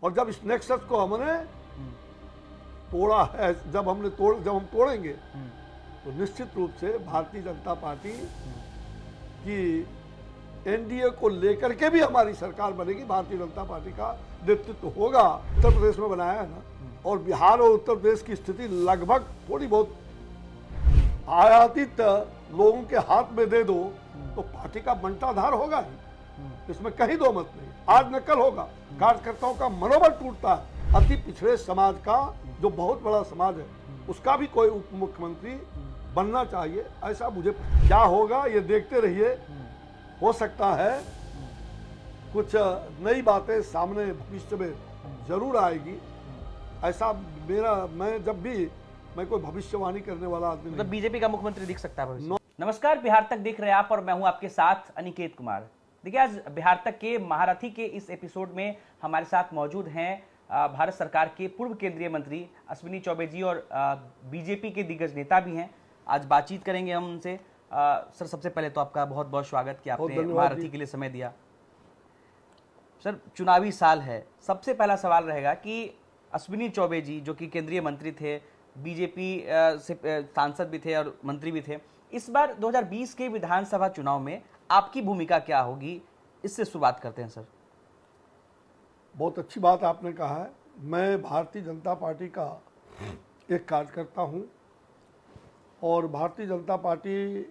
और जब इस नेक्सस को हमने तोड़ा है, जब हम तोड़ेंगे तो निश्चित रूप से भारतीय जनता पार्टी की एनडीए को लेकर के भी हमारी सरकार बनेगी। भारतीय जनता पार्टी का नेतृत्व होगा। उत्तर प्रदेश में बनाया है ना, और बिहार और उत्तर प्रदेश की स्थिति लगभग थोड़ी बहुत आयातित लोगों के हाथ में दे दो तो पार्टी का बंटाधार होगा ही, इसमें कहीं दो मत नहीं। आज न कल होगा। कार्यकर्ताओं का मनोबल टूटता है। अति पिछड़े समाज का जो बहुत बड़ा समाज है उसका भी कोई उप मुख्यमंत्री बनना चाहिए, ऐसा मुझे। क्या होगा ये देखते रहिए। हो सकता है कुछ नई बातें सामने भविष्य में जरूर आएगी, ऐसा मैं कोई भविष्यवाणी करने वाला आदमी नहीं। मतलब बीजेपी का मुख्यमंत्री दिख सकता है भविष्य। नमस्कार, बिहार तक देख रहे हैं आप और मैं हूं आपके साथ अनिकेत कुमार। देखिए, आज बिहार तक के महारथी के इस एपिसोड में हमारे साथ मौजूद हैं भारत सरकार के पूर्व केंद्रीय मंत्री अश्विनी चौबे जी और बीजेपी के दिग्गज नेता भी हैं। आज बातचीत करेंगे हम उनसे। सर, सबसे पहले तो आपका बहुत बहुत स्वागत कि आपने महारथी के लिए समय दिया। सर, चुनावी साल है, सबसे पहला सवाल रहेगा कि अश्विनी चौबे जी जो कि केंद्रीय मंत्री थे, बीजेपी से सांसद भी थे और मंत्री भी थे, इस बार 2020 के विधानसभा चुनाव में आपकी भूमिका क्या होगी, इससे शुरुआत करते हैं सर। बहुत अच्छी बात आपने कहा है। मैं भारतीय जनता पार्टी का एक कार्यकर्ता हूं और भारतीय जनता पार्टी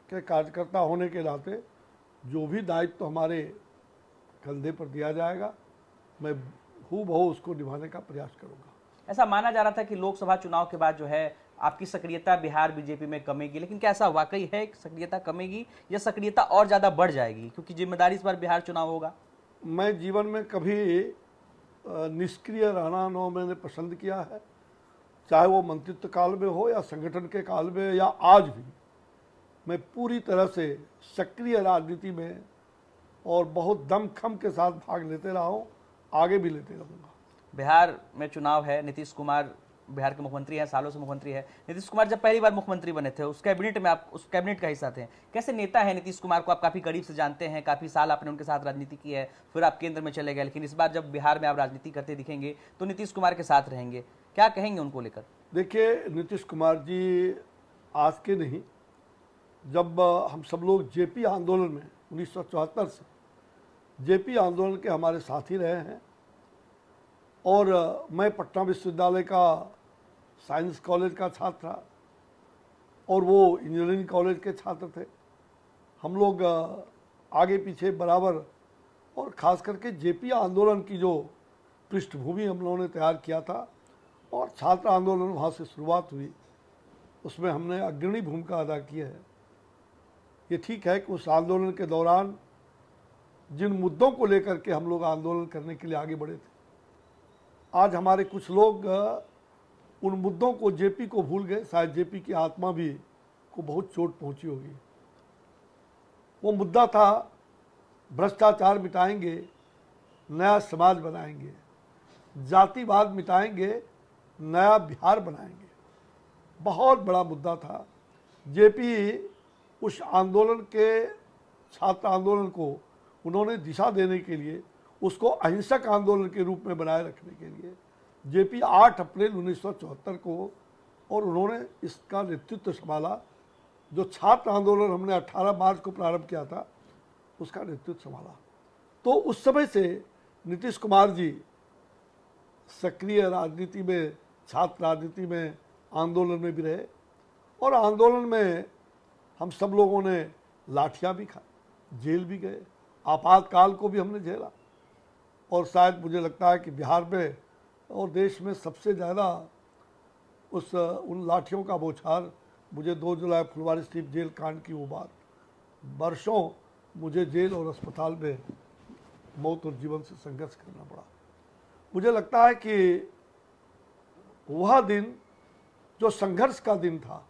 के कार्यकर्ता होने के नाते जो भी दायित्व हमारे कंधे पर दिया जाएगा मैं हूबहू उसको निभाने का प्रयास करूंगा। ऐसा माना जा रहा था कि लोकसभा चुनाव के बाद जो है आपकी सक्रियता बिहार बीजेपी में कमेगी, लेकिन क्या ऐसा वाकई है कि सक्रियता कमेगी या सक्रियता और ज़्यादा बढ़ जाएगी, क्योंकि जिम्मेदारी इस बार बिहार चुनाव होगा? मैं जीवन में कभी निष्क्रिय रहना मैंने पसंद किया है, चाहे वो मंत्रित्व काल में हो या संगठन के काल में या आज भी। मैं पूरी तरह से सक्रिय राजनीति में और बहुत दमखम के साथ भाग लेते रहा हूँ, आगे भी लेते रहूँगा। बिहार में चुनाव है, नीतीश कुमार बिहार के मुख्यमंत्री हैं, सालों से मुख्यमंत्री है। नीतीश कुमार जब पहली बार मुख्यमंत्री बने थे उस कैबिनेट में आप उस कैबिनेट का हिस्सा थे। कैसे नेता है नीतीश कुमार को आप काफ़ी करीब से जानते हैं, काफ़ी साल आपने उनके साथ राजनीति की है, फिर आप केंद्र में चले गए, लेकिन इस बार जब बिहार में आप राजनीति करते दिखेंगे तो नीतीश कुमार के साथ रहेंगे, क्या कहेंगे उनको लेकर? देखिए, नीतीश कुमार जी आज के नहीं, जब हम सब लोग जेपी आंदोलन में 1974 से जेपी आंदोलन के हमारे साथी रहे हैं और मैं पटना विश्वविद्यालय का साइंस कॉलेज का छात्र था और वो इंजीनियरिंग कॉलेज के छात्र थे। हम लोग आगे पीछे बराबर, और ख़ास करके जेपी आंदोलन की जो पृष्ठभूमि हम लोगों ने तैयार किया था और छात्र आंदोलन वहाँ से शुरुआत हुई, उसमें हमने अग्रणी भूमिका अदा की है। ये ठीक है कि उस आंदोलन के दौरान जिन मुद्दों को लेकर के हम लोग आंदोलन करने के लिए आगे बढ़े थे, आज हमारे कुछ लोग उन मुद्दों को, जेपी को भूल गए। शायद जेपी की आत्मा भी को बहुत चोट पहुंची होगी। वो मुद्दा था भ्रष्टाचार मिटाएंगे, नया समाज बनाएंगे, जातिवाद मिटाएंगे, नया बिहार बनाएंगे। बहुत बड़ा मुद्दा था। जेपी उस आंदोलन के, छात्र आंदोलन को उन्होंने दिशा देने के लिए, उसको अहिंसक आंदोलन के रूप में बनाए रखने के लिए जेपी 8 अप्रैल 1974 को, और उन्होंने इसका नेतृत्व संभाला। जो छात्र आंदोलन हमने 18 मार्च को प्रारंभ किया था उसका नेतृत्व संभाला। तो उस समय से नीतीश कुमार जी सक्रिय राजनीति में, छात्र राजनीति में, आंदोलन में भी रहे और आंदोलन में हम सब लोगों ने लाठियाँ भी खाई, जेल भी गए, आपातकाल को भी हमने झेला। और शायद मुझे लगता है कि बिहार में और देश में सबसे ज़्यादा उन लाठियों का बौछार मुझे 2 जुलाई फुलवारी स्ट्रीट जेल कांड की वो बात, वर्षों मुझे जेल और अस्पताल में मौत और जीवन से संघर्ष करना पड़ा। मुझे लगता है कि वह दिन जो संघर्ष का दिन था,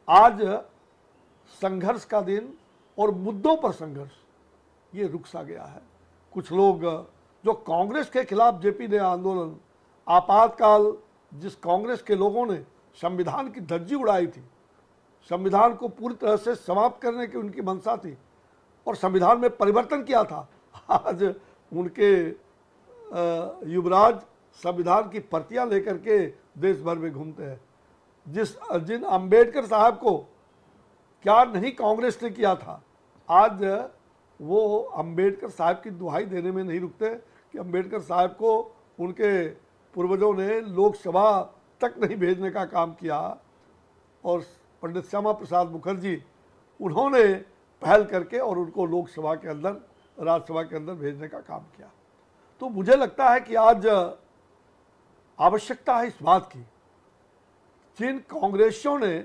आज संघर्ष का दिन और मुद्दों पर संघर्ष ये रुक सा गया है। कुछ लोग जो कांग्रेस के खिलाफ जेपी ने आंदोलन, आपातकाल, जिस कांग्रेस के लोगों ने संविधान की धज्जी उड़ाई थी, संविधान को पूरी तरह से समाप्त करने की उनकी मंशा थी और संविधान में परिवर्तन किया था, आज उनके युवराज संविधान की प्रतियां लेकर के देश भर में घूमते हैं। जिन अंबेडकर साहब को क्या नहीं कांग्रेस ने किया था, आज वो अंबेडकर साहब की दुहाई देने में नहीं रुकते कि अंबेडकर साहब को उनके पूर्वजों ने लोकसभा तक नहीं भेजने का काम किया, और पंडित श्यामा प्रसाद मुखर्जी उन्होंने पहल करके और उनको लोकसभा के अंदर, राज्यसभा के अंदर भेजने का काम किया। तो मुझे लगता है कि आज आवश्यकता है इस बात की, जिन कांग्रेसियों ने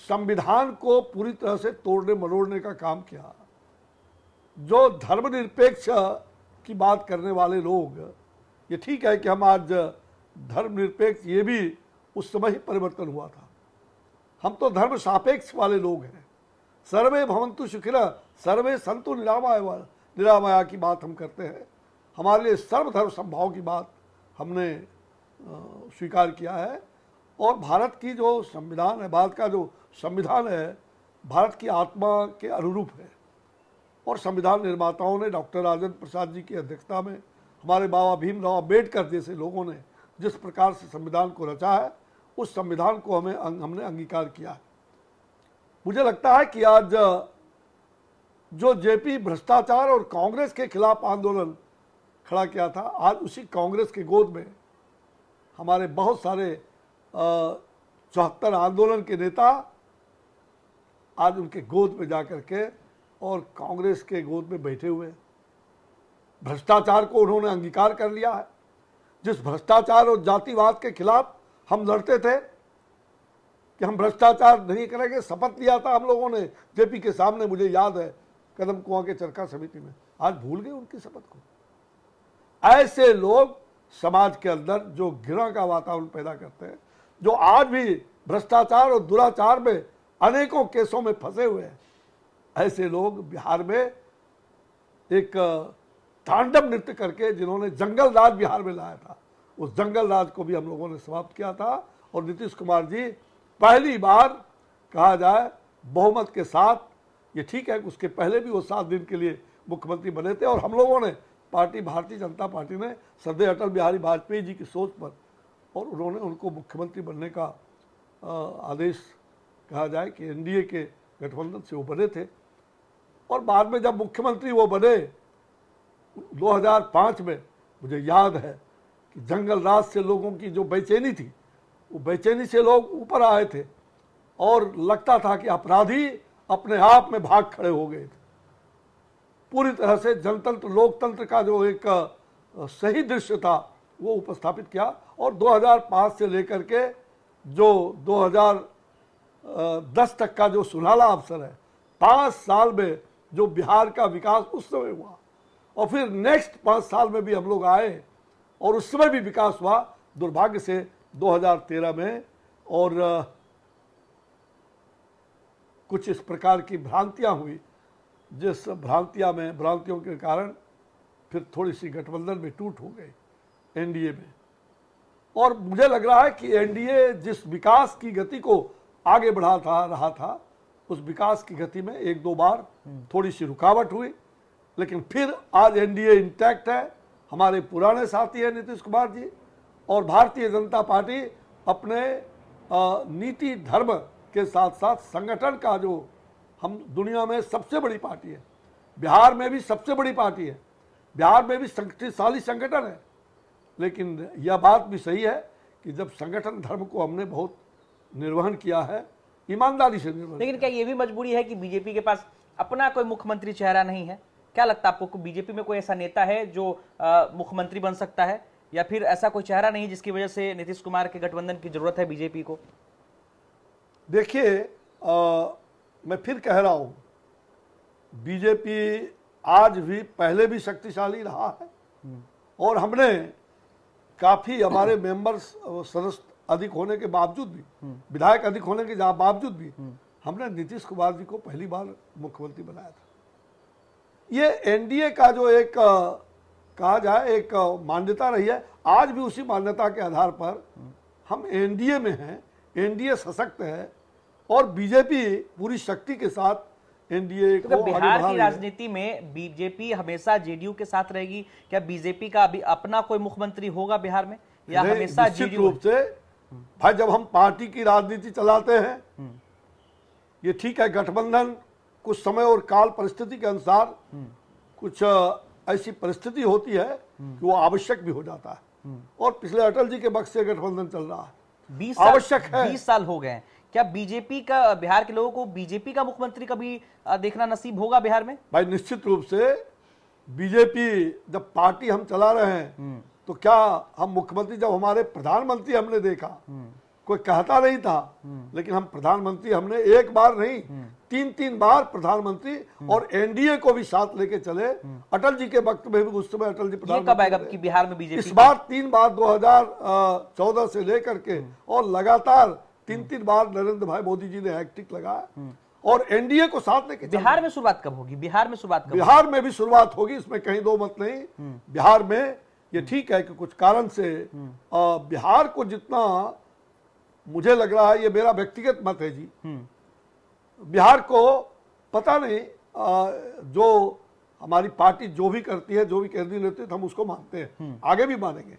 संविधान को पूरी तरह से तोड़ने मरोड़ने का काम किया, जो धर्मनिरपेक्ष की बात करने वाले लोग, ये ठीक है कि हम आज धर्मनिरपेक्ष, ये भी उस समय ही परिवर्तन हुआ था, हम तो धर्म सापेक्ष वाले लोग हैं। सर्वे भवन्तु सुखिनः सर्वे सन्तु निरामया की बात हम करते हैं। हमारे लिए सर्वधर्म समभाव की बात हमने स्वीकार किया है। और भारत की जो संविधान है, भारत का जो संविधान है, भारत की आत्मा के अनुरूप है। और संविधान निर्माताओं ने, डॉक्टर राजेंद्र प्रसाद जी की अध्यक्षता में, हमारे बाबा भीमराव अम्बेडकर जैसे लोगों ने जिस प्रकार से संविधान को रचा है, उस संविधान को हमने अंगीकार किया है। मुझे लगता है कि आज जो जेपी भ्रष्टाचार और कांग्रेस के खिलाफ आंदोलन खड़ा किया था, आज उसी कांग्रेस के गोद में हमारे बहुत सारे 74 आंदोलन के नेता आज उनके गोद में जाकर के और कांग्रेस के गोद में बैठे हुए हैं। भ्रष्टाचार को उन्होंने अंगीकार कर लिया है। जिस भ्रष्टाचार और जातिवाद के खिलाफ हम लड़ते थे कि हम भ्रष्टाचार नहीं करेंगे, शपथ लिया था हम लोगों ने जेपी के सामने, मुझे याद है कदम कुआं के चरखा समिति में, आज भूल गए उनकी शपथ को। ऐसे लोग समाज के अंदर जो घृणा का वातावरण पैदा करते हैं, जो आज भी भ्रष्टाचार और दुराचार में अनेकों केसों में फंसे हुए हैं, ऐसे लोग बिहार में एक तांडव नृत्य करके, जिन्होंने जंगल राज बिहार में लाया था, उस जंगल राज को भी हम लोगों ने समाप्त किया था। और नीतीश कुमार जी पहली बार कहा जाए बहुमत के साथ, ये ठीक है, उसके पहले भी वो 7 दिन के लिए मुख्यमंत्री बने थे, और हम लोगों ने पार्टी, भारतीय जनता पार्टी ने श्रद्धेय अटल बिहारी वाजपेयी जी की सोच पर, और उन्होंने उनको मुख्यमंत्री बनने का आदेश, कहा जाए कि एनडीए के गठबंधन से वो बने थे। और बाद में जब मुख्यमंत्री वो बने 2005 में, मुझे याद है कि जंगल राज से लोगों की जो बेचैनी थी, वो बेचैनी से लोग ऊपर आए थे, और लगता था कि अपराधी अपने आप में भाग खड़े हो गए थे। पूरी तरह से जनतंत्र, लोकतंत्र का जो एक सही दृश्य था वो उपस्थापित किया। और 2005 से लेकर के जो 2010 तक का जो सुनहरा अवसर है, 5 साल में जो बिहार का विकास उस समय हुआ, और फिर नेक्स्ट 5 साल में भी हम लोग आए और उस समय भी विकास हुआ। दुर्भाग्य से 2013 में और कुछ इस प्रकार की भ्रांतियां हुई, जिस भ्रांतियों के कारण फिर थोड़ी सी गठबंधन में टूट हो गई एनडीए में। और मुझे लग रहा है कि एनडीए जिस विकास की गति को आगे बढ़ा रहा था, उस विकास की गति में 1-2 बार थोड़ी सी रुकावट हुई, लेकिन फिर आज एनडीए इंटैक्ट है। हमारे पुराने साथी हैं नीतीश कुमार जी, और भारतीय जनता पार्टी अपने नीति धर्म के साथ साथ संगठन का, जो हम दुनिया में सबसे बड़ी पार्टी है, बिहार में भी सबसे बड़ी पार्टी है, बिहार में भी शक्तिशाली संगठन है। लेकिन यह बात भी सही है कि जब संगठन धर्म को हमने बहुत निर्वहन किया है, ईमानदारी से निर्वहन। लेकिन क्या ये भी मजबूरी है कि बीजेपी के पास अपना कोई मुख्यमंत्री चेहरा नहीं है? क्या लगता है आपको, बीजेपी में कोई ऐसा नेता है जो मुख्यमंत्री बन सकता है, या फिर ऐसा कोई चेहरा नहीं जिसकी वजह से नीतीश कुमार के गठबंधन की जरूरत है बीजेपी को? देखिए, मैं फिर कह रहा हूं, बीजेपी आज भी पहले भी शक्तिशाली रहा है, और हमने काफी, हमारे मेंबर्स सदस्य अधिक होने के बावजूद भी, विधायक अधिक होने के बावजूद भी, हमने नीतीश कुमार जी को पहली बार मुख्यमंत्री बनाया था। ये एनडीए का जो एक कहा जाए एक मान्यता रही है, आज भी उसी मान्यता के आधार पर हम एनडीए में हैं। एनडीए सशक्त है और बीजेपी पूरी शक्ति के साथ एनडीए को आगे बिहार बढ़ा की रही है। राजनीति में बीजेपी हमेशा जेडीयू के साथ रहेगी? क्या बीजेपी का अभी अपना कोई मुख्यमंत्री होगा बिहार में, या नहीं, हमेशा निश्चित जेडीयू? रूप से भाई जब हम पार्टी की राजनीति चलाते हैं, ये ठीक है, गठबंधन कुछ समय और काल परिस्थिति के अनुसार कुछ ऐसी परिस्थिति होती है कि वो आवश्यक भी हो जाता है, और पिछले अटल जी के वक्त से गठबंधन चल रहा है, 20 आवश्यक है। 20 साल हो गए हैं। क्या बीजेपी का, बिहार के लोगों को बीजेपी का मुख्यमंत्री कभी देखना नसीब होगा बिहार में? भाई निश्चित रूप से बीजेपी जब पार्टी हम चला रहे हैं तो क्या हम मुख्यमंत्री, जब हमारे प्रधानमंत्री हमने देखा, कोई कहता नहीं था, लेकिन हम प्रधानमंत्री हमने एक बार नहीं 3-3 बार प्रधाधानमंत्री और एनडीए को भी साथ लेके चले। अटल जी के वक्त में भी, उस समय अटल जी ये कब आएगा कि बिहार में बीजेपी? इस बार 3 बार 2014 से लेकर के, और लगातार 3-3 बार नरेंद्र भाई मोदी जी ने हैट्रिक लगाया और एनडीए को साथ लेके। बिहार में शुरुआत कब होगी? बिहार में शुरुआत कब? बिहार में भी शुरुआत होगी, इसमें कहीं दो मत नहीं। बिहार में ये ठीक है कि कुछ कारण से बिहार को जितना मुझे लग रहा है, ये मेरा व्यक्तिगत मत है जी, बिहार को पता नहीं, जो हमारी पार्टी जो भी करती है, जो भी केंद्रीय नेतृत्व, हम उसको मानते हैं, आगे भी मानेंगे,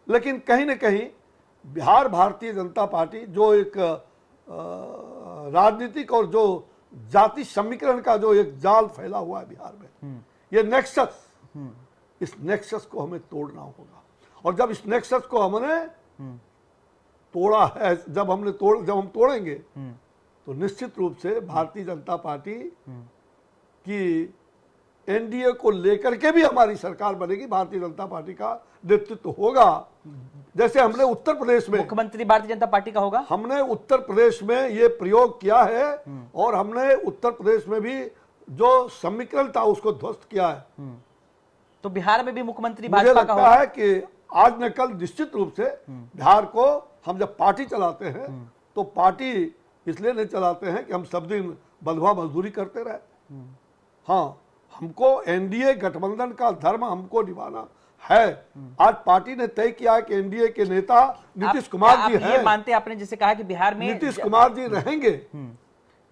लेकिन कहीं न कहीं बिहार भारतीय जनता पार्टी जो एक राजनीतिक और जो जाति समीकरण का जो एक जाल फैला हुआ है बिहार में, ये नेक्सस, इस नेक्सस को हमें तोड़ना होगा। और जब इस नेक्सस को हमने तोड़ा है, जब हम तोड़ेंगे तो निश्चित रूप से भारतीय जनता पार्टी की एनडीए को लेकर के भी हमारी सरकार बनेगी, भारतीय जनता पार्टी का नेतृत्व होगा। जैसे हमने उत्तर प्रदेश में, मुख्यमंत्री भारतीय जनता पार्टी का होगा, हमने उत्तर प्रदेश में ये प्रयोग किया है, और हमने उत्तर प्रदेश में भी जो समीकरण था उसको ध्वस्त किया है। तो बिहार में भी मुख्यमंत्री मुझे भाजपा का लगता होगा? है कि आज न कल निश्चित रूप से बिहार को हम जब पार्टी चलाते हैं तो पार्टी इसलिए नहीं चलाते हैं कि हम सब दिन बंधुआ मजदूरी करते रहे। हाँ, हमको एनडीए गठबंधन का धर्म हमको निभाना है। आज पार्टी ने तय किया है कि एनडीए के नेता नीतीश कुमार जी हैं। ये मानते, आपने जैसे कहा कि बिहार में नीतीश कुमार जी रहेंगे,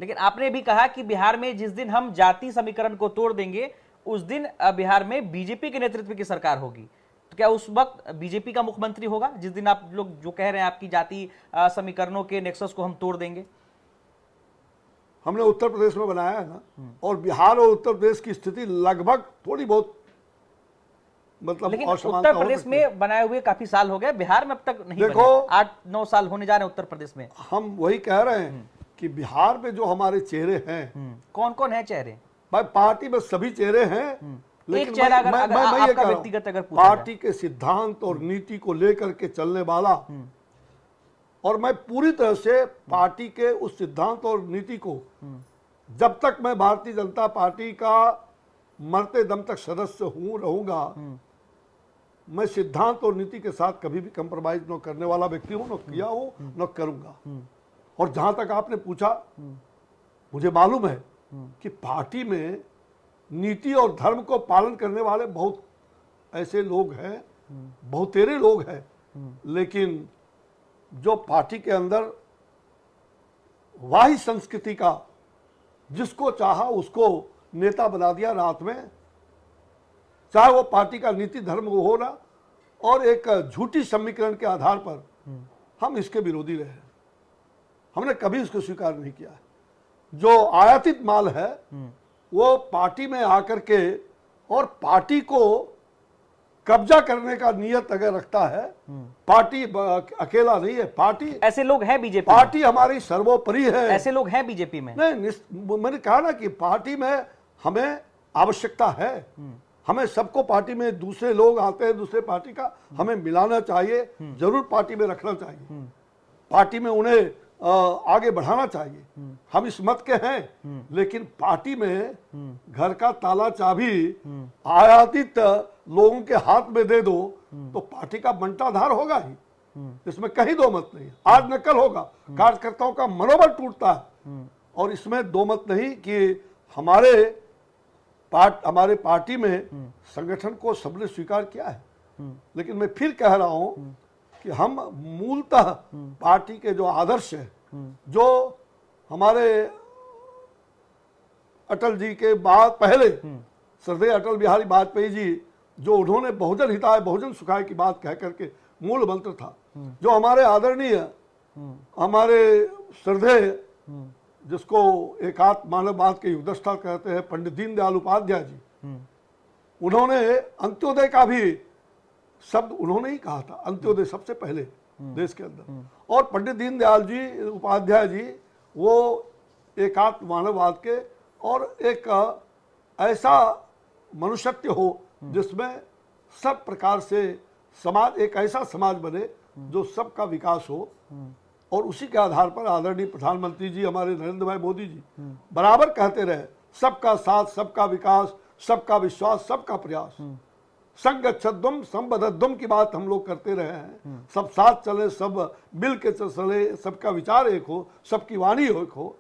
लेकिन आपने भी कहा कि बिहार में जिस दिन हम जाति समीकरण को तोड़ देंगे उस दिन बिहार में बीजेपी के नेतृत्व की सरकार होगी। तो क्या उस वक्त बीजेपी का मुख्यमंत्री होगा, जिस दिन आप लोग जो कह रहे हैं आपकी जाति समीकरणों के नेक्सस को हम तोड़ देंगे? हमने उत्तर प्रदेश में बनाया है ना, और बिहार और उत्तर प्रदेश की स्थिति लगभग थोड़ी बहुत मतलब, लेकिन उत्तर प्रदेश में बनाए हुए काफी साल हो गए, बिहार में अब तक नहीं देखो, 8-9 साल होने जा रहे हैं उत्तर प्रदेश में। हम वही कह रहे हैं कि बिहार में जो हमारे चेहरे हैं, कौन कौन है चेहरे? भाई पार्टी में सभी चेहरे हैं, लेकिन एक चेहरा मैं ये कह रहा हूं, व्यक्तिगत अगर पूछा पार्टी के सिद्धांत और नीति को लेकर के चलने वाला, और मैं पूरी तरह से पार्टी के उस सिद्धांत और नीति को, जब तक मैं भारतीय जनता पार्टी का मरते दम तक सदस्य हूं रहूंगा, मैं सिद्धांत और नीति के साथ कभी भी कंप्रोमाइज न करने वाला व्यक्ति हूं, न किया हूं, न करूंगा। और जहां तक आपने पूछा, मुझे मालूम है कि पार्टी में नीति और धर्म को पालन करने वाले बहुत ऐसे लोग हैं, बहुतेरे लोग हैं, लेकिन जो पार्टी के अंदर वाही संस्कृति का जिसको चाहा उसको नेता बना दिया रात में, चाहे वो पार्टी का नीति धर्म हो ना, और एक झूठी समीकरण के आधार पर हम इसके विरोधी रहे। हमने कभी इसको स्वीकार नहीं किया है। जो आयातित माल है वो पार्टी में आकर के और पार्टी को कब्जा करने का नियत अगर रखता है, पार्टी अकेला नहीं है, पार्टी, ऐसे लोग हैं बीजेपी, पार्टी हमारी सर्वोपरि है। ऐसे लोग हैं बीजेपी में। नहीं, मैंने कहा ना कि पार्टी में हमें आवश्यकता है, हमें सबको पार्टी में, दूसरे लोग आते हैं दूसरे पार्टी का, हमें मिलाना चाहिए, जरूर पार्टी में रखना चाहिए, पार्टी में उन्हें आगे बढ़ाना चाहिए। हम इस मत के हैं, लेकिन पार्टी में घर का ताला चाबी आयातित लोगों के हाथ में दे दो तो पार्टी का बंटाधार होगा ही, इसमें कहीं दो मत नहीं। आज न कल होगा, कार्यकर्ताओं का मनोबल टूटता है, और इसमें दो मत नहीं कि हमारे पार्टी में संगठन को सबने स्वीकार किया है। लेकिन मैं फिर कह रहा हूं कि हम मूलतः पार्टी के जो आदर्श है, जो हमारे अटल जी के बाद पहले श्रद्धेय अटल बिहारी वाजपेयी जी, जो उन्होंने बहुजन हिताय बहुजन सुखाय की बात कह करके मूल मंत्र था, जो हमारे आदरणीय हमारे श्रद्धेय जिसको एकात्म मानववाद के युद्धस्था कहते हैं पंडित दीनदयाल उपाध्याय जी, उन्होंने अंत्योदय का भी शब्द उन्होंने ही कहा था, अंत्योदय सबसे पहले देश के अंदर। और पंडित दीनदयाल जी उपाध्याय जी वो एकात्म मानववाद के और एक ऐसा मनुष्यत्व हो जिसमें सब प्रकार से समाज, एक ऐसा समाज बने जो सबका विकास हो। और उसी के आधार पर आदरणीय प्रधानमंत्री जी हमारे नरेंद्र भाई मोदी जी बराबर कहते रहे, सबका साथ, सबका विकास, सबका विश्वास, सबका प्रयास, संगच्छध्वम संबद्धध्वम की बात हम लोग करते रहे हैं। सब साथ चले, सब मिल के चले, सबका विचार एक हो, सबकी वाणी एक हो।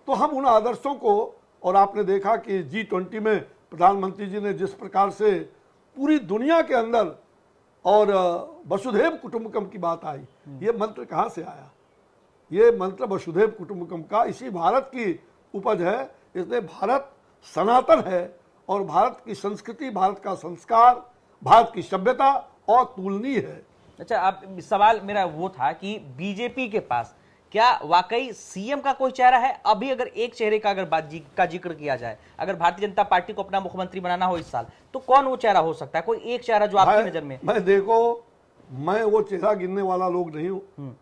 तो हम उन आदर्शों को, और आपने देखा कि G20 में प्रधानमंत्री जी ने जिस प्रकार से पूरी दुनिया के अंदर और वसुधैव कुटुंबकम की बात आई, ये मंत्र कहाँ से आया? ये मंत्र वसुधैव कुटुंबकम का इसी भारत की उपज है। इसलिए भारत सनातन है और भारत की संस्कृति, भारत का संस्कार, भारत की सभ्यता अतुलनीय है। अच्छा, आप सवाल मेरा वो था कि बीजेपी के पास क्या वाकई सीएम का कोई चेहरा है? अभी अगर एक चेहरे का अगर का जिक्र किया जाए, अगर भारतीय जनता पार्टी को अपना मुख्यमंत्री बनाना हो इस साल, तो कौन वो चेहरा हो सकता है? कोई एक चेहरा जो आपकी नजर में? मैं देखो, मैं वो चेहरा गिनने वाला लोग नहीं हूँ।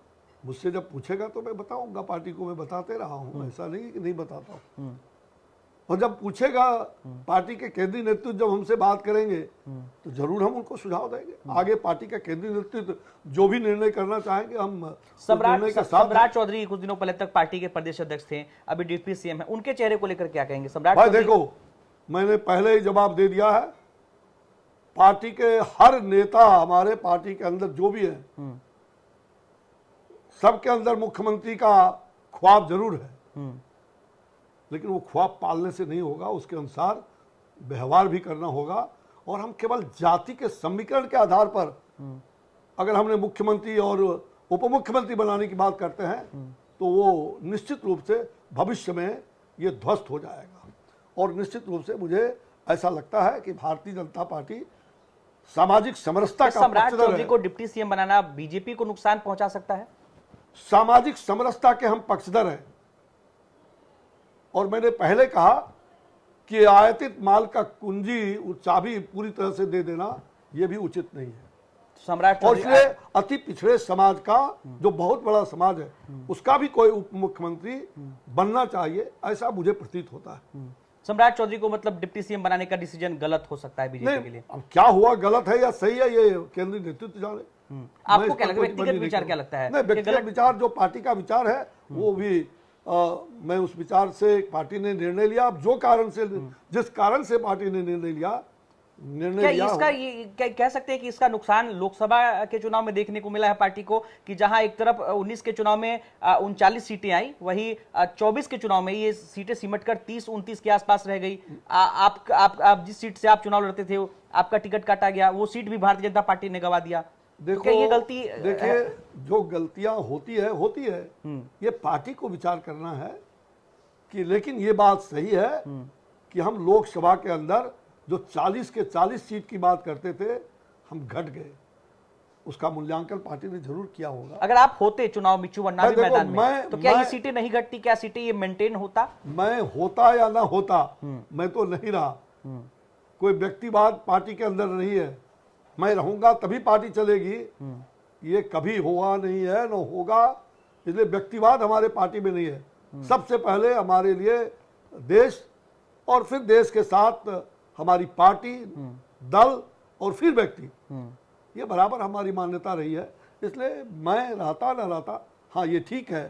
मुझसे जब पूछेगा तो मैं बताऊंगा, पार्टी को मैं बताते रहा हूँ, ऐसा नहीं कि नहीं बताता हूँ। और जब पूछेगा पार्टी के केंद्रीय नेतृत्व जब हमसे बात करेंगे तो जरूर हम उनको सुझाव देंगे। आगे पार्टी का केंद्रीय नेतृत्व जो भी निर्णय करना चाहेंगे हम सम्राट चौधरी कुछ दिनों पहले तक पार्टी के प्रदेश अध्यक्ष थे, अभी डिप्टी सीएम है, उनके चेहरे को लेकर क्या कहेंगे सम्राट? भाई देखो, मैंने पहले ही जवाब दे दिया है, पार्टी के हर नेता, हमारे पार्टी के अंदर जो भी है, सबके अंदर मुख्यमंत्री का ख्वाब जरूर है, लेकिन वो ख्वाब पालने से नहीं होगा, उसके अनुसार व्यवहार भी करना होगा। और हम केवल जाति के समीकरण के आधार पर अगर हमने मुख्यमंत्री और उप मुख्यमंत्री बनाने की बात करते हैं तो वो निश्चित रूप से भविष्य में ये ध्वस्त हो जाएगा। और निश्चित रूप से मुझे ऐसा लगता है कि भारतीय जनता पार्टी सामाजिक समरसता का सम्राट चौधरी को डिप्टी सीएम बनाना बीजेपी को नुकसान पहुंचा सकता है? सामाजिक समरसता के हम पक्षधर हैं। और मैंने पहले कहा कि आयातित माल का कुंजी चाबी पूरी तरह से दे देना यह भी उचित नहीं है। सम्राट और इसलिए अति पिछड़े समाज का जो बहुत बड़ा समाज है उसका भी कोई उप मुख्यमंत्री बनना चाहिए, ऐसा मुझे प्रतीत होता है। सम्राट चौधरी को मतलब डिप्टी सीएम बनाने का डिसीजन गलत हो सकता है बीजेपी के लिए? अब क्या हुआ, गलत है या सही है, ये केंद्रीय नेतृत्व जाने। आपको क्या लगता है, व्यक्तिगत विचार क्या लगता है? नहीं, व्यक्तिगत विचार जो पार्टी का विचार है वो भी मैं उस विचार से पार्टी ने निर्णय लिया। अब जो कारण से, जिस कारण से पार्टी ने निर्णय लिया इसका ये कह सकते हैं कि इसका नुकसान लोकसभा के चुनाव में देखने को मिला है पार्टी को, कि जहां एक तरफ 19 के चुनाव में 39 सीटें आई, वही 24 के चुनाव में ये सीटें सिमटकर 30-29 के आसपास रह गई। आप जिस सीट से आप चुनाव लड़ते थे आपका टिकट काटा गया, वो सीट भी भारतीय जनता पार्टी ने गंवा दिया। देखो, ये गलती, देखिए जो गलतियां होती है ये पार्टी को विचार करना है कि, लेकिन ये बात सही है कि हम लोकसभा के अंदर जो 40 के 40 सीट की बात करते थे हम घट गए, उसका मूल्यांकन पार्टी ने जरूर किया होगा। अगर आप होते चुनाव में चुनावी मैदान में तो क्या ये सीटें नहीं घटती? क्या सीटें ये मेंटेन होता? मैं होता या ना होता, मैं तो नहीं रहा, कोई व्यक्तिवाद पार्टी के अंदर नहीं है। मैं रहूंगा तभी पार्टी चलेगी, ये कभी हुआ नहीं है, न होगा। इसलिए व्यक्तिवाद हमारे पार्टी में नहीं है। सबसे पहले हमारे लिए देश, और फिर देश के साथ हमारी पार्टी, दल, और फिर व्यक्ति, ये बराबर हमारी मान्यता रही है। इसलिए मैं रहता न रहता, हाँ ये ठीक है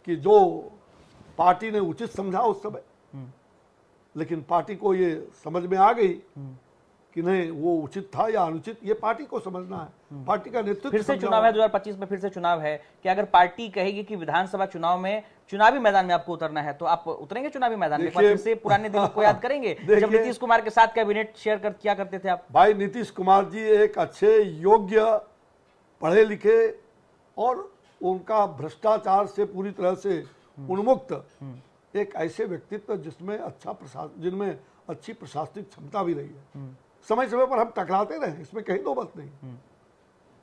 कि जो पार्टी ने उचित समझा उस समय, लेकिन पार्टी को ये समझ में आ गई कि नहीं वो उचित था या अनुचित, ये पार्टी को समझना है। पार्टी का नेतृत्व फिर से चुनाव है, 2025 में फिर से चुनाव है कि अगर पार्टी कहेगी कि विधानसभा चुनाव में चुनावी मैदान में आपको उतरना है तो आप उतरेंगे चुनावी मैदान में? फिर से पुराने दिनों को याद करेंगे जब नीतीश कुमार के साथ कैबिनेट शेयर किया करते थे आप? भाई नीतीश कुमार जी एक अच्छे, योग्य, पढ़े लिखे और उनका भ्रष्टाचार से पूरी तरह से उन्मुक्त एक ऐसे व्यक्तित्व जिसमें जिनमें अच्छी प्रशासनिक क्षमता भी रही है। समय समय पर हम टकराते रहे, इसमें कहीं दो बात नहीं।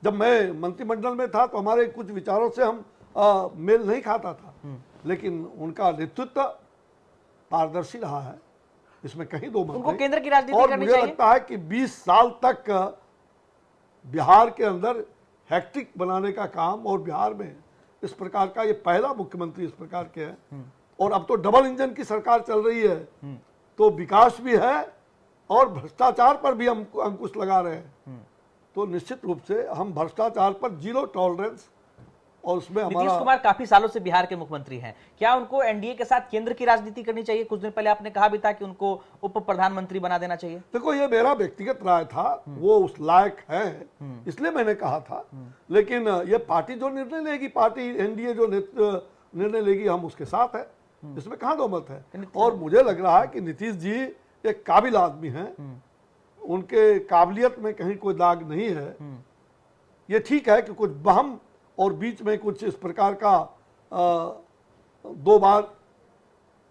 जब मैं मंत्रिमंडल में था तो हमारे कुछ विचारों से हम मेल नहीं खाता था, लेकिन उनका नेतृत्व पारदर्शी रहा है, इसमें कहीं दो बात उनको नहीं। केंद्र की राजनीति और करनी मुझे चाहिए। लगता है कि 20 साल तक बिहार के अंदर हैक्टिक बनाने का काम, और बिहार में इस प्रकार का ये पहला मुख्यमंत्री इस प्रकार के है, और अब तो डबल इंजन की सरकार चल रही है, तो विकास भी है और भ्रष्टाचार पर भी हम अंकुश लगा रहे हैं। तो निश्चित रूप से हम भ्रष्टाचार पर जीरो टॉलरेंस, और उसमें नीतीश हमारा कुमार काफी सालों से बिहार के मुख्यमंत्री हैं, क्या उनको एनडीए के साथ केंद्र की राजनीति करनी चाहिए? कुछ दिन पहले आपने कहा भी था कि उनको उप प्रधानमंत्री बना देना चाहिए। देखो, ये मेरा व्यक्तिगत राय था, वो उस लायक है इसलिए मैंने कहा था, लेकिन ये पार्टी जो निर्णय लेगी, पार्टी एनडीए जो निर्णय लेगी, हम उसके साथ है, इसमें कहाँ दो मत है। और मुझे लग रहा है कि नीतीश जी एक काबिल आदमी हैं, उनके काबिलियत में कहीं कोई दाग नहीं है। ये ठीक है कि कुछ बहम और बीच में कुछ इस प्रकार का 2 बार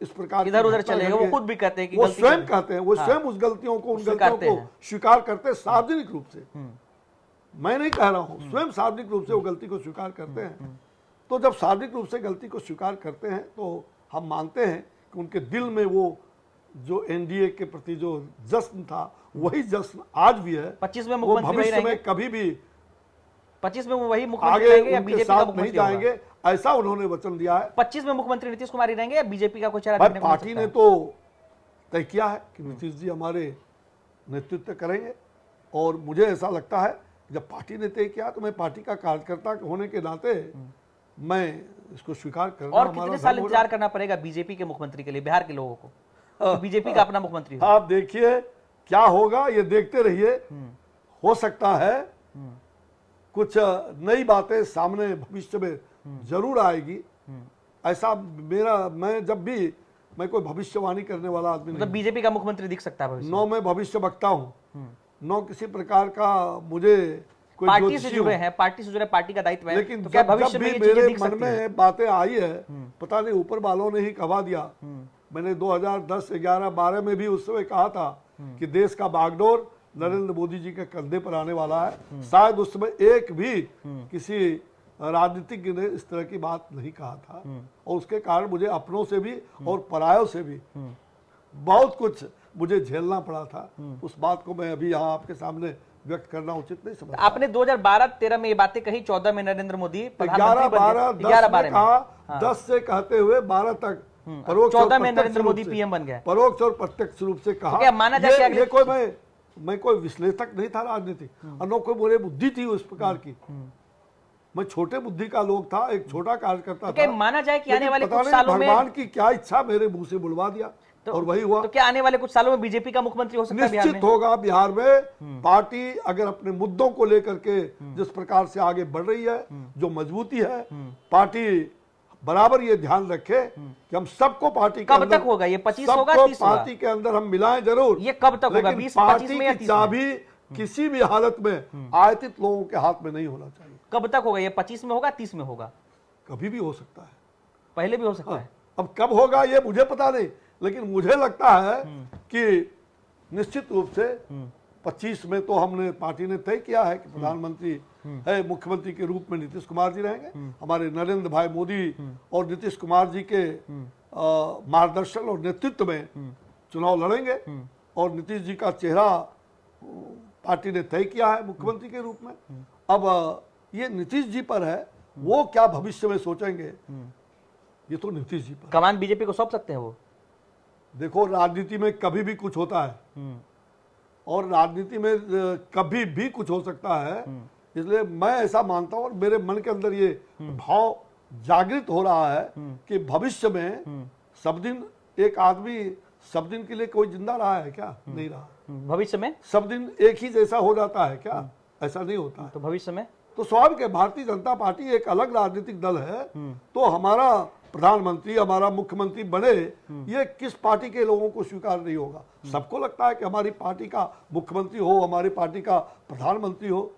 इस प्रकार इधर उधर चले गए, वो खुद भी कहते हैं कि वो गलती स्वयं कर- कहते हैं, वो हाँ। स्वयं उस गलतियों को, उन गलतियों स्वीकारते को हैं। स्वीकार करते हैं सार्वजनिक रूप से। मैं नहीं कह रहा हूं, स्वयं सार्वजनिक रूप से वो गलती को स्वीकार करते हैं। तो जब सार्वजनिक रूप से गलती को स्वीकार करते हैं तो हम मानते हैं कि उनके दिल में वो जो एनडीए के प्रति जो जश्न था, वही जश्न आज भी है। 25 में वो मुख्यमंत्री वही भविष्य रहेंगे? में कभी भी 25 में वो वही मुख्यमंत्री आगे रहेंगे या उनके बीजेपी का साथ नहीं मुख्यमंत्री होगा? जाएंगे, ऐसा उन्होंने वचन दिया है। 25 में मुख्यमंत्री नीतीश कुमार ही रहेंगे या बीजेपी का कोई चेहरा भाई, देखने को मिल पार्टी सकता ने है? तो तय किया है कि नीतीश जी हमारे नेतृत्व करेंगे, और मुझे ऐसा लगता है जब पार्टी ने तय किया तो मैं पार्टी का कार्यकर्ता होने के नाते मैं इसको स्वीकार करना और हमारा कितने साल धर्म इंतजार होगा। करना पड़ेगा बीजेपी के मुख्यमंत्री के लिए, बिहार के लोगों को? तो बीजेपी का अपना मुख्यमंत्री हो। आप देखिए क्या होगा, ये देखते रहिए। हो सकता है कुछ नई बातें सामने भविष्य में जरूर आएगी। ऐसा मैं जब भी मैं कोई भविष्यवाणी करने वाला आदमी मतलब नहीं, बीजेपी का मुख्यमंत्री दिख सकता है भविष्य में। नो मैं भविष्य वक्ता हूँ, नो किसी प्रकार का मुझे कोई पार्टी से ज्योतिषी जुड़े हूँ। हैं, पार्टी से जुड़े, पार्टी का दायित्व है, लेकिन तो क्या जब भविष्य जब में भी ये चीजें मेरे दिख मन सकती है? में बातें आई है, पता नहीं ऊपर वालों ने ही कहा दिया। मैंने 2010, 11, 12 में भी उस समय कहा था कि देश का बागडोर नरेंद्र मोदी जी के कंधे पर आने वाला है। शायद उस समय एक भी किसी राजनीतिज्ञ ने इस तरह की बात नहीं कहा था, और उसके कारण मुझे अपनों से भी और परायों से भी बहुत कुछ मुझे झेलना पड़ा था। उस बात को मैं अभी यहाँ आपके सामने व्यक्त करना उचित नहीं समझता। आपने 2012-13 में ये बातें कही, 14 में नरेंद्र मोदी 11, प्रधानमंत्री बन 12, गए। 10 11-12 में में कहा, 10 से कहते हुए 12 तक परोक्ष और 14 में प्रत्यक्ष नरेंद्र रूप मोदी से- पीएम बन गए। परोक्ष और प्रत्यक्ष रूप से कहा। तो क्या माना जाए कि अगले- ये कोई मैं कोई विश्लेषक नहीं था राजनीति, और न कोई बोले बुद्धि थी उस प्रकार की। मैं छोटे बुद्धि का लोग था, एक छोटा कार्यकर्ता तो क्या था। माना जाए कि आने लेकिन वाले पता कुछ नहीं सालों में भगवान की क्या इच्छा मेरे मुंह से बुलवा दिया, और वही हुआ। तो क्या आने वाले कुछ सालों में बीजेपी का मुख्यमंत्री हो सकता है बिहार निश्चित में? होगा बिहार में। पार्टी अगर अपने मुद्दों को लेकर के जिस प्रकार से आगे बढ़ रही है, जो मजबूती है, पार्टी बराबर ये ध्यान रखे कि हम सबको पार्टी के कब अंदर, तक होगा ये? 25 होगा, सबको 30 होगा? पार्टी के अंदर हम मिलाएं जरूर। ये कब तक होगा? लेकिन 20, पार्टी 25 में या की 30 में? चाबी किसी भी हालत में आयतित लोगों के हाथ में नहीं होना चाहिए। कब तक होगा ये? 25 में होगा, 30 में होगा? कभी भी हो सकता है। पहले भी हो सकता है। अब कब होगा ये मुझे पता नहीं, लेकिन मुझे लगता है कि निश्चित रूप से 25 में तो हमने पार्टी ने तय किया है कि प्रधानमंत्री है, मुख्यमंत्री के रूप में नीतीश कुमार जी रहेंगे। हमारे नरेंद्र भाई मोदी और नीतीश कुमार जी के मार्गदर्शन और नेतृत्व में चुनाव लड़ेंगे, और नीतीश जी का चेहरा पार्टी ने तय किया है मुख्यमंत्री के रूप में। अब ये नीतीश जी पर है, वो क्या भविष्य में सोचेंगे, ये तो नीतीश जी पर। कमान बीजेपी को सौंप सकते हैं वो? देखो, राजनीति में कभी भी कुछ होता है, और राजनीति में कभी भी कुछ हो सकता है। इसलिए मैं ऐसा मानता हूं, और मेरे मन के अंदर ये भाव जागृत हो रहा है कि भविष्य में सब दिन एक आदमी सब दिन के लिए कोई जिंदा रहा है क्या? नहीं रहा। भविष्य में सब दिन एक ही जैसा हो जाता है क्या? ऐसा नहीं होता है। तो भविष्य में तो स्वाभाविक है, भारतीय जनता पार्टी एक अलग राजनीतिक दल है, तो हमारा प्रधानमंत्री, हमारा मुख्यमंत्री बने, ये किस पार्टी के लोगों को स्वीकार नहीं होगा? सबको लगता है कि हमारी पार्टी का मुख्यमंत्री हो, हमारी पार्टी का प्रधानमंत्री हो।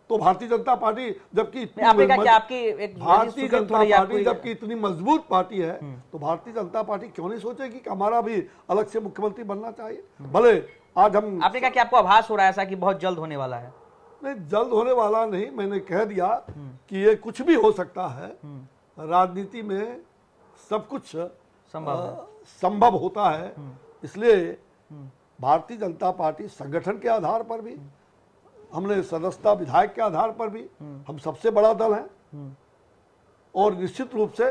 तो भारतीय जनता पार्टी जबकि आपने कहा कि आपकी एक भारतीय जनता पार्टी जबकि इतनी मजबूत पार्टी है, तो भारतीय जनता पार्टी क्यों नहीं सोचेगी कि हमारा भी अलग से मुख्यमंत्री बनना चाहिए। भले आज हम, आपने कहा कि आपको आभास हो रहा है ऐसा कि बहुत जल्द होने वाला है। नहीं, जल्द होने वाला नहीं, मैंने कह दिया कि ये कुछ भी हो सकता है। राजनीति में सब कुछ संभव होता है। इसलिए भारतीय जनता पार्टी संगठन के आधार पर भी, हमने सदस्यता विधायक के आधार पर भी हम सबसे बड़ा दल हैं, और निश्चित रूप से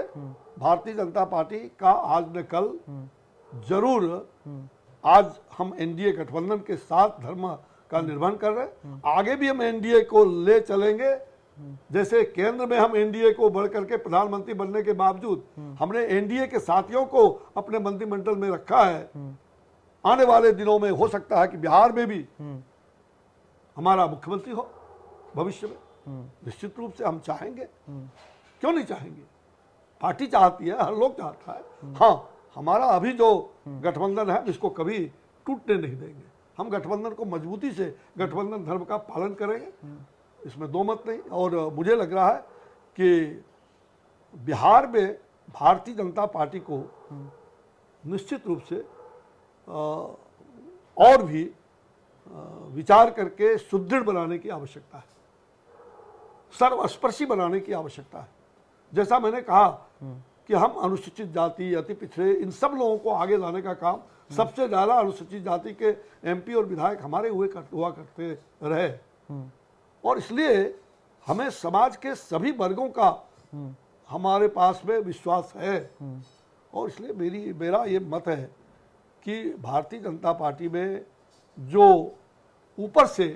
भारतीय जनता पार्टी का आज न कल जरूर, आज हम एनडीए गठबंधन के साथ धर्म का निर्वहन कर रहे हैं, आगे भी हम एनडीए को ले चलेंगे। जैसे केंद्र में हम एनडीए को बढ़ करके प्रधानमंत्री बनने के बावजूद हमने एनडीए के साथियों को अपने मंत्रिमंडल में रखा है। आने वाले दिनों में हो सकता है कि बिहार में भी हमारा मुख्यमंत्री हो भविष्य में। निश्चित रूप से हम चाहेंगे, क्यों नहीं चाहेंगे, पार्टी चाहती है, हर लोग चाहता है। हाँ, हमारा अभी जो गठबंधन है इसको कभी टूटने नहीं देंगे। हम गठबंधन को मजबूती से, गठबंधन धर्म का पालन करेंगे, इसमें दो मत नहीं। और मुझे लग रहा है कि बिहार में भारतीय जनता पार्टी को निश्चित रूप से और भी विचार करके सुदृढ़ बनाने की आवश्यकता है, सर्वस्पर्शी बनाने की आवश्यकता है। जैसा मैंने कहा कि हम अनुसूचित जाति, अति पिछड़े, इन सब लोगों को आगे लाने का काम, सबसे ज्यादा अनुसूचित जाति के एमपी और विधायक हमारे हुआ करते रहे, और इसलिए हमें समाज के सभी वर्गों का हमारे पास में विश्वास है। और इसलिए मेरा ये मत है कि भारतीय जनता पार्टी में जो ऊपर से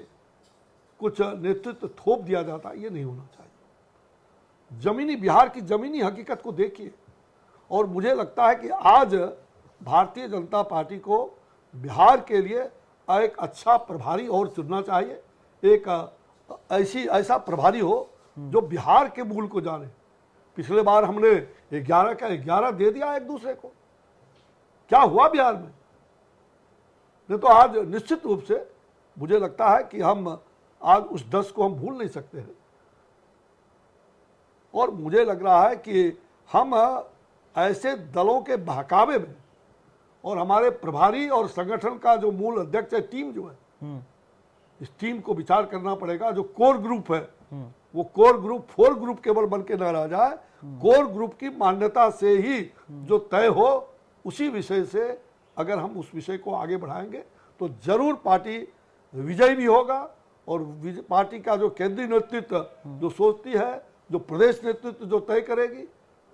कुछ नेतृत्व थोप दिया जाता है, ये नहीं होना चाहिए। जमीनी, बिहार की जमीनी हकीकत को देखिए, और मुझे लगता है कि आज भारतीय जनता पार्टी को बिहार के लिए एक अच्छा प्रभारी और चुनना चाहिए। एक ऐसा प्रभारी हो जो बिहार के मूल को जाने। पिछले बार हमने 11 का 11 दे दिया एक दूसरे को, क्या हुआ बिहार में? नहीं तो आज निश्चित रूप से मुझे लगता है कि हम आज उस 10 को हम भूल नहीं सकते हैं। और मुझे लग रहा है कि हम ऐसे दलों के बहकावे में, और हमारे प्रभारी और संगठन का जो मूल अध्यक्ष है, टीम जो है, इस टीम को विचार करना पड़ेगा। जो कोर ग्रुप है वो कोर ग्रुप 4 ग्रुप केवल बन के न रह जाए, कोर ग्रुप की मान्यता से ही जो तय हो, उसी विषय से अगर हम उस विषय को आगे बढ़ाएंगे तो जरूर पार्टी विजयी भी होगा। और पार्टी का जो केंद्रीय नेतृत्व जो सोचती है, जो प्रदेश नेतृत्व जो तय करेगी,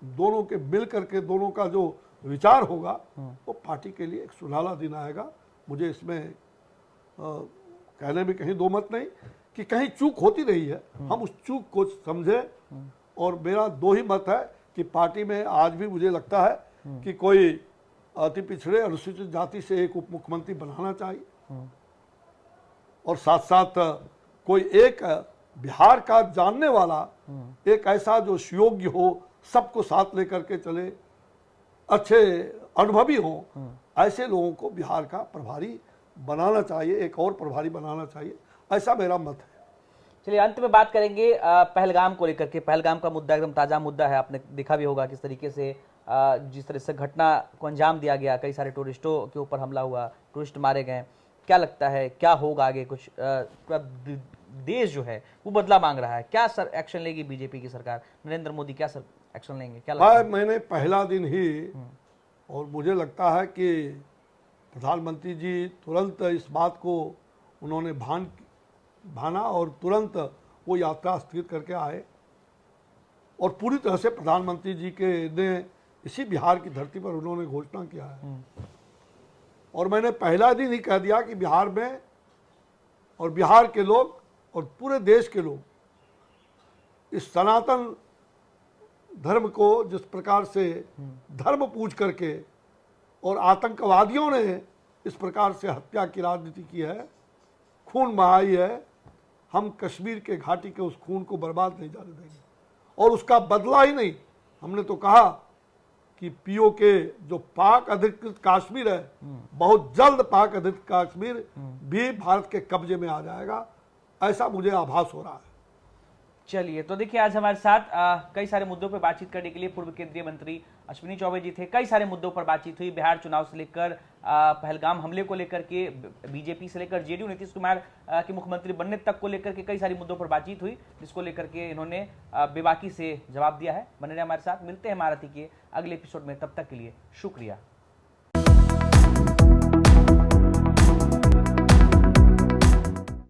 दोनों के मिल करके दोनों का जो विचार होगा, वो पार्टी के लिए एक सुनहरा दिन आएगा। मुझे इसमें कहने में कहीं दो मत नहीं कि कहीं चूक होती रही है, हम उस चूक को समझें। और मेरा दो ही मत है कि पार्टी में आज भी मुझे लगता है कि कोई अति पिछड़े अनुसूचित जाति से एक उप मुख्यमंत्री बनाना चाहिए, और साथ साथ कोई एक बिहार का जानने वाला, एक ऐसा जो सुयोग्य हो, सबको साथ लेकर के चले, अच्छे अनुभवी हो, ऐसे लोगों को बिहार का प्रभारी बनाना चाहिए, एक और प्रभारी बनाना चाहिए, ऐसा मेरा मत है। चलिए अंत में बात करेंगे पहलगाम को लेकर के। पहलगाम का मुद्दा एकदम ताजा मुद्दा है, आपने देखा भी होगा किस तरीके से जिस तरह से घटना को अंजाम दिया गया, कई सारे टूरिस्टों के ऊपर हमला हुआ, टूरिस्ट मारे गए। क्या लगता है क्या होगा आगे? कुछ देश जो है वो बदला मांग रहा है, क्या सर एक्शन लेगी बीजेपी की सरकार, नरेंद्र मोदी क्या सर एक्शन लेंगे, क्या लगता है? मैंने पहला दिन ही, और मुझे लगता है कि प्रधानमंत्री जी तुरंत इस बात को उन्होंने भाना और तुरंत वो यात्रा स्थगित करके आए, और पूरी तरह से प्रधानमंत्री जी के ने इसी बिहार की धरती पर उन्होंने घोषणा किया है। और मैंने पहला दिन ही कह दिया कि बिहार में और बिहार के लोग और पूरे देश के लोग इस सनातन धर्म को जिस प्रकार से धर्म पूज करके और आतंकवादियों ने इस प्रकार से हत्या की राजनीति की है, खून बहाई है, हम कश्मीर के घाटी के उस खून को बर्बाद नहीं जाने देंगे। और उसका बदला ही नहीं, हमने तो कहा कि पीओ के जो पाक अधिकृत कश्मीर है, बहुत जल्द पाक अधिकृत कश्मीर भी भारत के कब्जे में आ जाएगा, ऐसा मुझे आभास हो रहा है। चलिए, तो देखिए आज हमारे साथ कई सारे मुद्दों पर बातचीत करने के लिए पूर्व केंद्रीय मंत्री अश्विनी चौबे जी थे। कई सारे मुद्दों पर बातचीत हुई, बिहार चुनाव से लेकर पहलगाम हमले को लेकर के, बीजेपी से लेकर जेडीयू नीतीश कुमार के मुख्यमंत्री बनने तक को लेकर के कई सारी मुद्दों पर बातचीत हुई, जिसको लेकर के इन्होंने बेबाकी से जवाब दिया है। बने रहे हमारे साथ, मिलते हैं महारथी के अगले एपिसोड में, तब तक के लिए शुक्रिया।